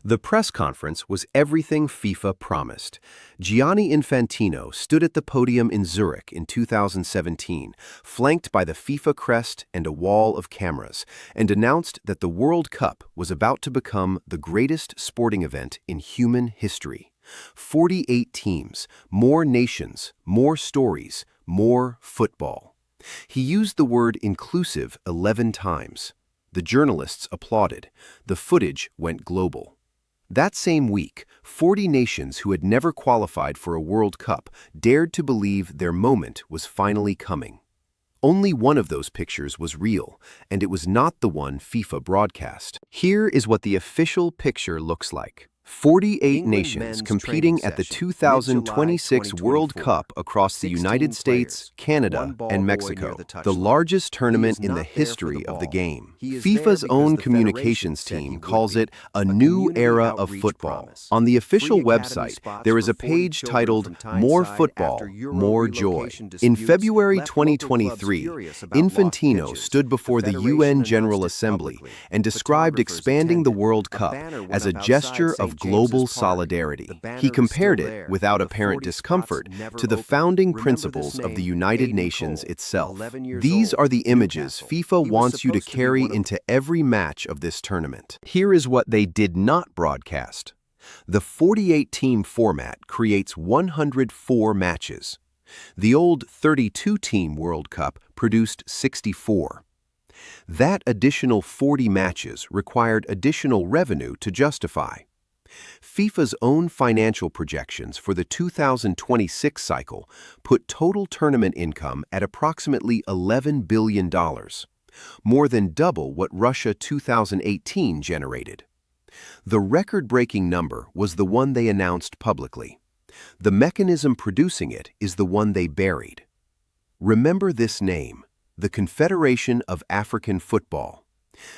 The press conference was everything FIFA promised. Gianni Infantino stood at the podium in Zurich in 2017, flanked by the FIFA crest and a wall of cameras, and announced that the World Cup was about to become the greatest sporting event in human history. 48 teams, more nations, more stories, more football. He used the word inclusive 11 times. The journalists applauded. The footage went global. That same week, 40 nations who had never qualified for a World Cup dared to believe their moment was finally coming. Only one of those pictures was real, and it was not the one FIFA broadcast. Here is what the official picture looks like. 48 nations competing at the 2026 World Cup across the United States, Canada, and Mexico, the largest tournament in the history of the game. FIFA's own communications team calls it a new era of football. On the official website, there is a page titled More Football, More Joy. In February 2023, Infantino stood before the UN General Assembly and described expanding the World Cup as a gesture of global solidarity. He compared it, without apparent discomfort, to the founding principles of the United Nations itself. These are the images FIFA wants you to carry into every match of this tournament. Here is what they did not broadcast. The 48-team format creates 104 matches. The old 32-team World Cup produced 64. That additional 40 matches required additional revenue to justify. FIFA's own financial projections for the 2026 cycle put total tournament income at approximately $11 billion, more than double what Russia 2018 generated. The record-breaking number was the one they announced publicly. The mechanism producing it is the one they buried. Remember this name, the Confederation of African Football.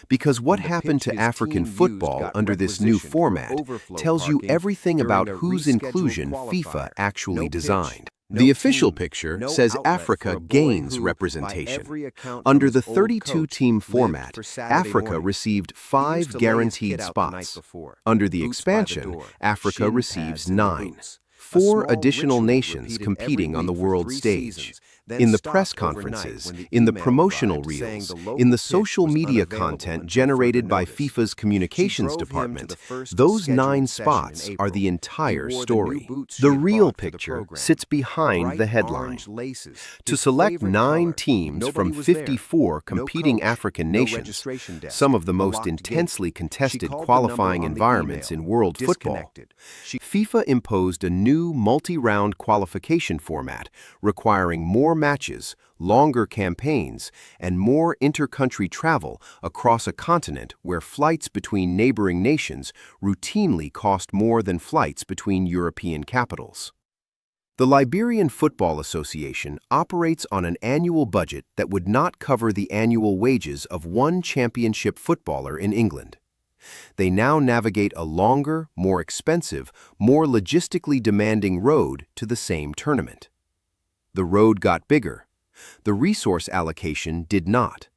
Because what happened to African football under this new format tells you everything about whose inclusion FIFA actually designed. The official picture says Africa gains representation. Under the 32-team format, Africa received 5 guaranteed spots. Under the expansion, Africa receives 9. 4 additional nations competing on the world stage. In the press conferences, in the promotional reels, in the social media content generated by FIFA's communications department, those 9 spots are the entire story. The real picture sits behind the headline. To select 9 teams from 54 competing African nations, some of the most intensely contested qualifying environments in world football, FIFA imposed a new multi-round qualification format requiring more matches, longer campaigns, and more inter-country travel across a continent where flights between neighboring nations routinely cost more than flights between European capitals. The Liberian Football Association operates on an annual budget that would not cover the annual wages of one championship footballer in England. They now navigate a longer, more expensive, more logistically demanding road to the same tournament. The road got bigger. The resource allocation did not.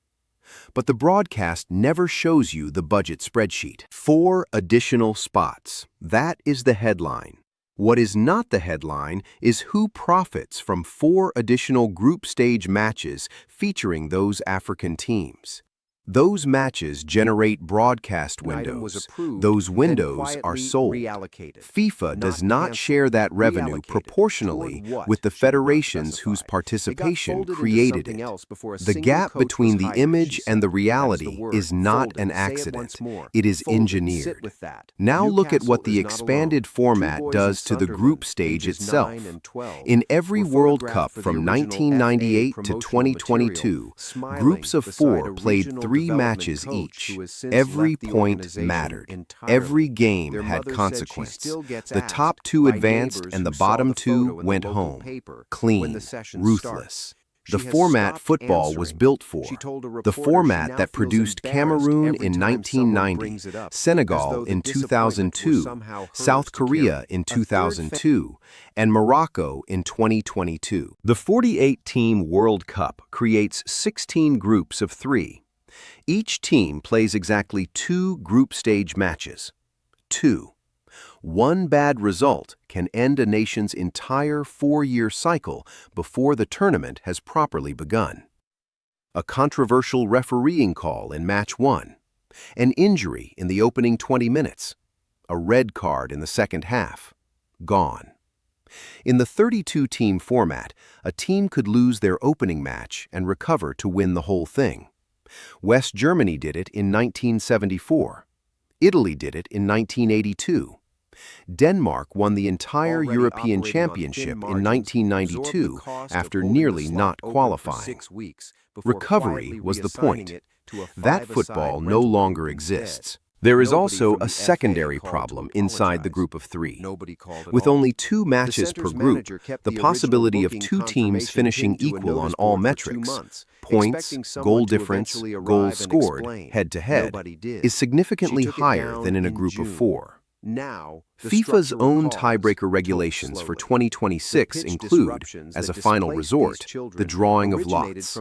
But the broadcast never shows you the budget spreadsheet. 4 additional spots. That is the headline. What is not the headline is who profits from 4 additional group stage matches featuring those African teams. Those matches generate broadcast windows. Those windows are sold. FIFA does not share that revenue proportionally with the federations whose participation created it. The gap between the image and the reality is not an accident. It is engineered. Now look at what the expanded format does to the group stage itself. In every World Cup from 1998 to 2022, groups of 4 played 3 matches each. Every point mattered. Every game had consequence. The top 2 advanced and the bottom 2 went home. Clean, ruthless. The format football was built for. The format that produced Cameroon in 1990, Senegal in 2002, South Korea in 2002, and Morocco in 2022. The 48-team World Cup creates 16 groups of 3. Each team plays exactly 2 group stage matches. 2. One bad result can end a nation's entire 4-year cycle before the tournament has properly begun. A controversial refereeing call in Match 1. An injury in the opening 20 minutes. A red card in the second half. Gone. In the 32-team format, a team could lose their opening match and recover to win the whole thing. West Germany did it in 1974. Italy did it in 1982. Denmark won the entire European Championship in 1992 after nearly not qualifying. Recovery was the point. That football no longer exists. There is also a secondary problem inside the group of 3. With only 2 matches per group, the possibility of 2 teams finishing equal on all metrics, points, goal difference, goals scored, head-to-head, is significantly higher than in a group of 4. FIFA's own tiebreaker regulations for 2026 include, as a final resort, the drawing of lots.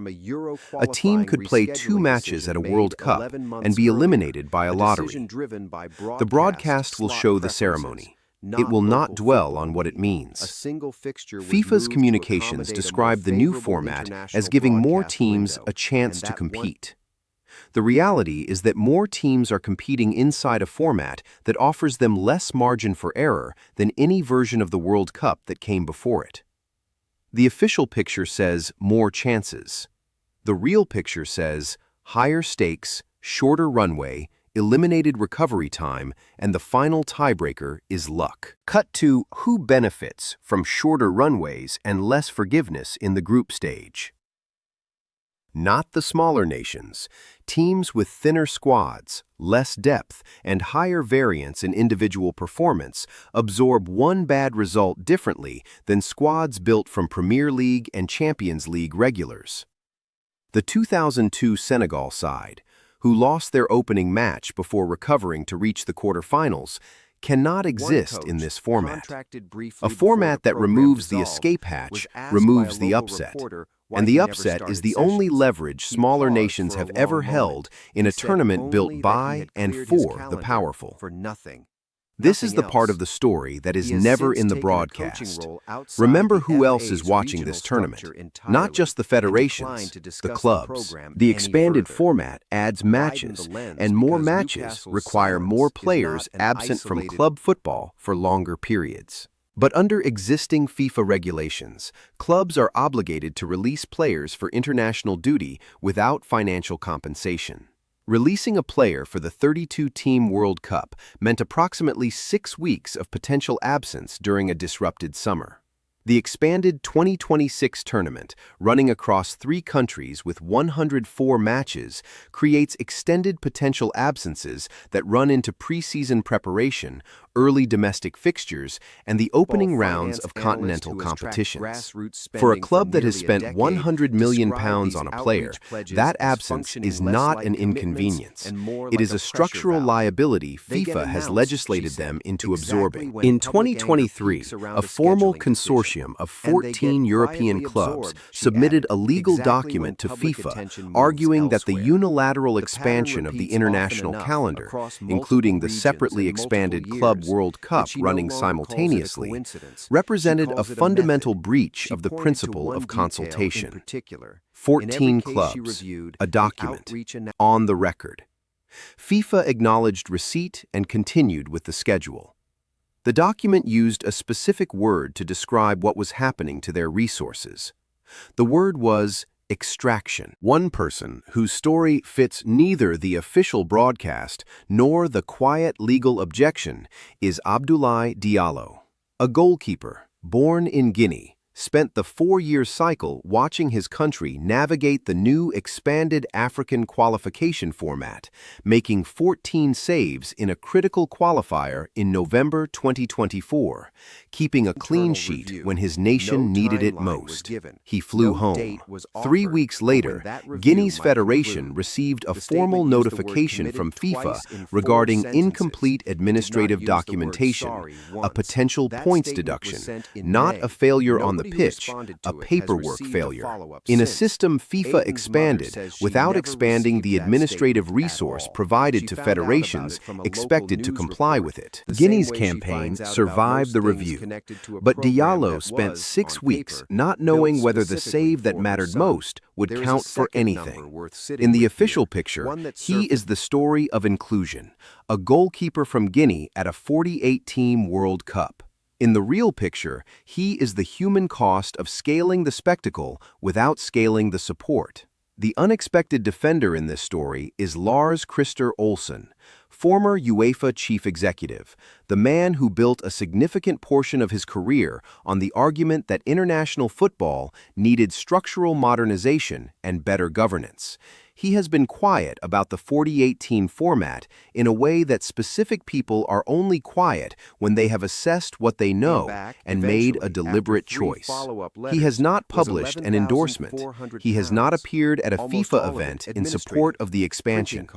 A team could play 2 matches at a World Cup and be eliminated by a lottery. The broadcast will show the ceremony. It will not dwell on what it means. FIFA's communications describe the new format as giving more teams a chance to compete. The reality is that more teams are competing inside a format that offers them less margin for error than any version of the World Cup that came before it. The official picture says more chances. The real picture says higher stakes, shorter runway, eliminated recovery time, and the final tiebreaker is luck. Cut to who benefits from shorter runways and less forgiveness in the group stage. Not the smaller nations. Teams with thinner squads, less depth, and higher variance in individual performance absorb one bad result differently than squads built from Premier League and Champions League regulars. The 2002 Senegal side, who lost their opening match before recovering to reach the quarterfinals, cannot exist in this format. A format that removes the escape hatch removes the upset. And the upset is the only leverage smaller nations have ever held in a tournament built by and for the powerful. This is the part of the story that is never in the broadcast. Remember who else is watching this tournament. Not just the federations, the clubs. The expanded format adds matches, and more matches require more players absent from club football for longer periods. But under existing FIFA regulations, clubs are obligated to release players for international duty without financial compensation. Releasing a player for the 32-team World Cup meant approximately 6 weeks of potential absence during a disrupted summer. The expanded 2026 tournament, running across 3 countries with 104 matches, creates extended potential absences that run into preseason preparation, early domestic fixtures, and the opening rounds of continental competitions. For a club that has spent £100 million on a player, that absence is not an inconvenience. It is a structural liability FIFA has legislated them into absorbing. In 2023, a formal consortium of 14 European clubs submitted a legal document to FIFA arguing that the unilateral expansion of the international calendar, including the separately expanded Club World Cup running simultaneously, represented a fundamental breach of the principle of consultation. 14 clubs, a document, on the record. FIFA acknowledged receipt and continued with the schedule. The document used a specific word to describe what was happening to their resources. The word was extraction. One person whose story fits neither the official broadcast nor the quiet legal objection is Abdoulaye Diallo, a goalkeeper born in Guinea, spent the 4-year cycle watching his country navigate the new expanded African qualification format, making 14 saves in a critical qualifier in November 2024, keeping a clean sheet when his nation needed it most. He flew home. 3 weeks later, Guinea's federation received a formal notification from FIFA regarding incomplete administrative documentation, a potential points deduction, not a failure on the pitch, a paperwork failure. In a system FIFA expanded without expanding the administrative resource provided to federations expected to comply with it. Guinea's campaign survived the review, but Diallo spent 6 weeks not knowing whether the save that mattered most would count for anything. In the official picture, he is the story of inclusion, a goalkeeper from Guinea at a 48-team World Cup. In the real picture, he is the human cost of scaling the spectacle without scaling the support. The unexpected defender in this story is Lars Christer Olsen, former UEFA chief executive, the man who built a significant portion of his career on the argument that international football needed structural modernization and better governance. He has been quiet about the 48-team format in a way that specific people are only quiet when they have assessed what they know and made a deliberate choice. He has not published an endorsement. He has not appeared at a FIFA event in support of the expansion.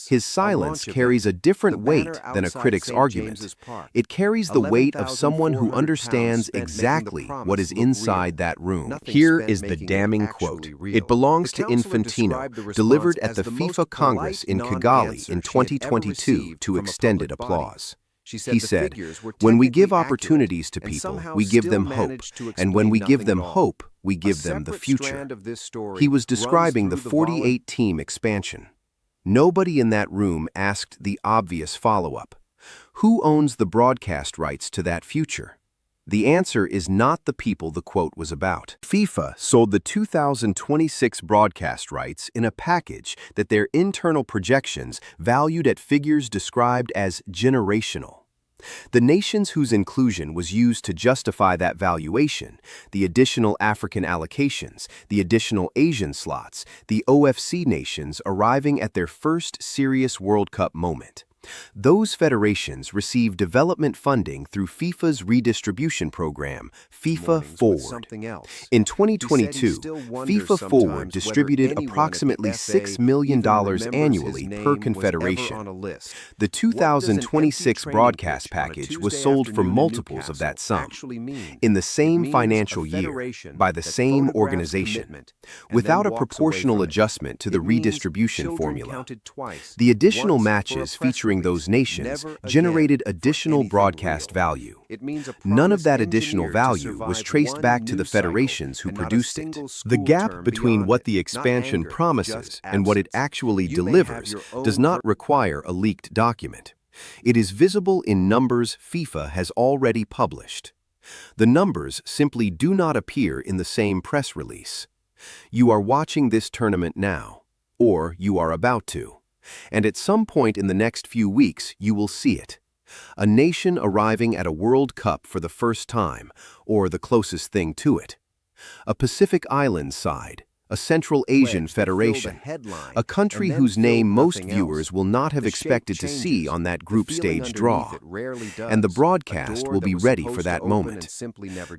His silence carries a different weight than a critic's argument. It carries the weight of someone who understands exactly what is inside that room. Here is the damning quote. It belongs to Infantino, delivered at the FIFA Congress in Kigali in 2022 to extended applause. He said, "When we give opportunities to people, we give them hope, and when we give them hope, we give them the future." He was describing the 48-team expansion. Nobody in that room asked the obvious follow-up. Who owns the broadcast rights to that future? The answer is not the people the quote was about. FIFA sold the 2026 broadcast rights in a package that their internal projections valued at figures described as generational. The nations whose inclusion was used to justify that valuation, the additional African allocations, the additional Asian slots, the OFC nations arriving at their first serious World Cup moment. Those federations receive development funding through FIFA's redistribution program, FIFA Forward. In 2022, FIFA Forward distributed approximately $6 million annually per confederation. The 2026 broadcast package was sold for multiples of that sum, in the same financial year, by the same organization, without a proportional adjustment to the redistribution formula. The additional matches featuring those nations generated additional broadcast value. None of that additional value was traced back to the federations who produced it. The gap between what the expansion promises and what it actually delivers does not require a leaked document. It is visible in numbers FIFA has already published. The numbers simply do not appear in the same press release. You are watching this tournament now, or you are about to. And at some point in the next few weeks, you will see it. A nation arriving at a World Cup for the first time, or the closest thing to it. A Pacific Islands side, a Central Asian federation, a country whose name most viewers will not have expected to see on that group stage draw. And the broadcast will be ready for that moment.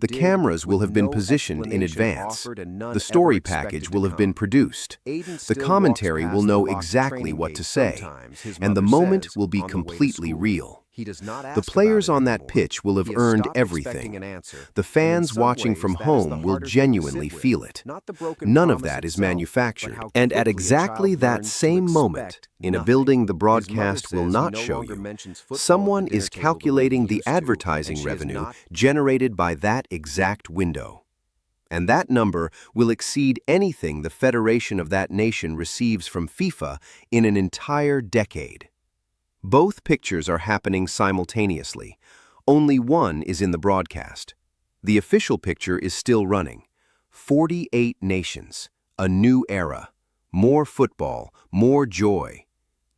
The cameras will have been positioned in advance. The story package will have been produced. The commentary will know exactly what to say. And the moment will be completely real. The players on that pitch will have earned everything. The fans watching from home will genuinely feel it. None of that is manufactured. And at exactly that same moment, in a building the broadcast will not show you, someone is calculating the advertising revenue generated by that exact window. And that number will exceed anything the federation of that nation receives from FIFA in an entire decade. Both pictures are happening simultaneously. Only one is in the broadcast. The official picture is still running. 48 nations, a new era, more football, more joy.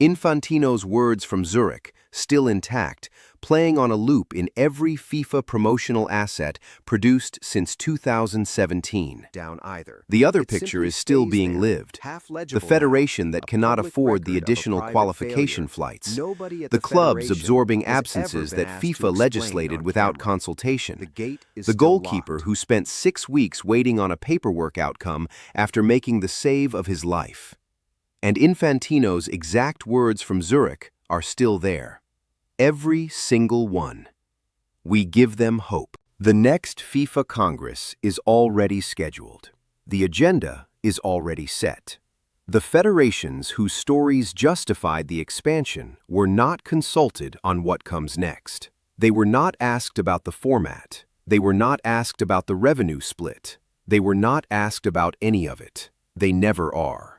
Infantino's words from Zurich, still intact, playing on a loop in every FIFA promotional asset produced since 2017. The other picture is still being lived. The federation that cannot afford the additional qualification flights. The clubs absorbing absences that FIFA legislated without consultation. The goalkeeper who spent 6 weeks waiting on a paperwork outcome after making the save of his life. And Infantino's exact words from Zurich are still there. Every single one. We give them hope. The next FIFA Congress is already scheduled. The agenda is already set. The federations whose stories justified the expansion were not consulted on what comes next. They were not asked about the format. They were not asked about the revenue split. They were not asked about any of it. They never are.